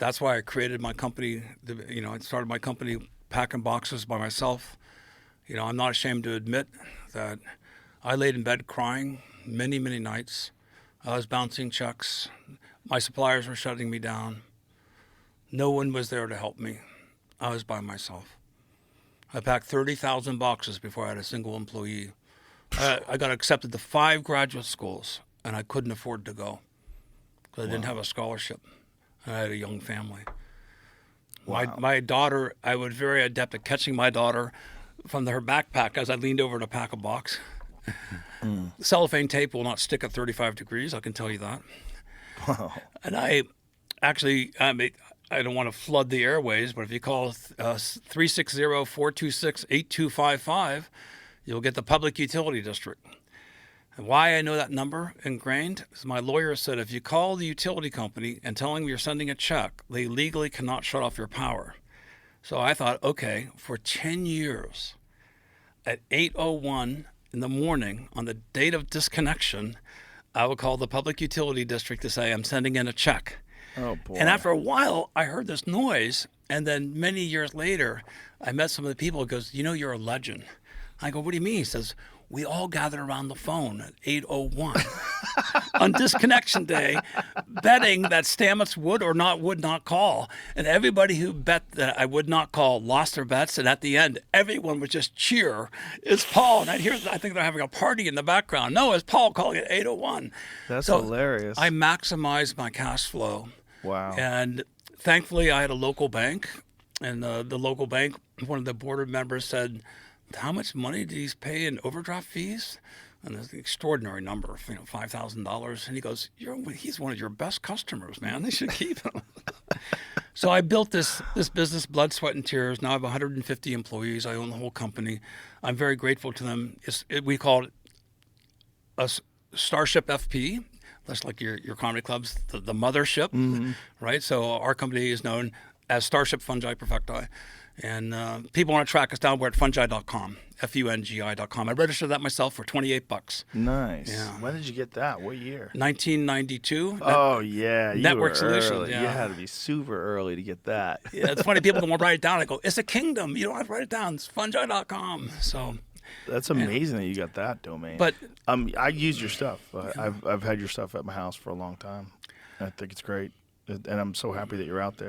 that's why I created my company. I started my company packing boxes by myself. I'm not ashamed to admit that I laid in bed crying many, many nights. I was bouncing checks. My suppliers were shutting me down. No one was there to help me. I was by myself. I packed 30,000 boxes before I had a single employee. I got accepted to 5 graduate schools, and I couldn't afford to go because I didn't have a scholarship. I had a young family. Wow. My daughter, I was very adept at catching my daughter from her backpack as I leaned over to pack a box. Cellophane tape will not stick at 35 degrees, I can tell you that. Wow. And I don't want to flood the airways, but if you call 360-426-8255, you'll get the Public Utility District. And why I know that number ingrained is my lawyer said if you call the utility company and tell them you're sending a check, they legally cannot shut off your power. So I thought, okay, for 10 years, at 8:01 in the morning on the date of disconnection, I would call the Public Utility District to say I'm sending in a check. Oh, boy. And after a while, I heard this noise. And then many years later, I met some of the people who goes, you're a legend. I go, what do you mean? He says, we all gathered around the phone at 8:01 on disconnection day, betting that Stamets would not call. And everybody who bet that I would not call lost their bets. And at the end, everyone would just cheer, it's Paul. And I think they're having a party in the background. No, it's Paul calling at 8:01. That's hilarious. I maximized my cash flow. Wow. And thankfully, I had a local bank. And the local bank, one of the board members said, how much money did he pay in overdraft fees? And there's an extraordinary number, $5,000. And he goes, he's one of your best customers, man. They should keep him. So I built this business, blood, sweat, and tears. Now I have 150 employees. I own the whole company. I'm very grateful to them. We call it a Starship FP. That's like your comedy clubs, the mothership, right? So our company is known as Starship Fungi Perfecti. And people want to track us down. We're at fungi.com, fungi.com. I registered that myself for $28. Nice. Yeah. When did you get that? What year? 1992. Oh, yeah. Network you were Solutions. early. Yeah. You had to be super early to get that. Yeah, it's funny. People don't want to write it down. I go, it's a kingdom. You don't have to write it down. It's fungi.com. So that's amazing that you got that domain. But I use your stuff. I've had your stuff at my house for a long time. I think it's great. And I'm so happy that you're out there.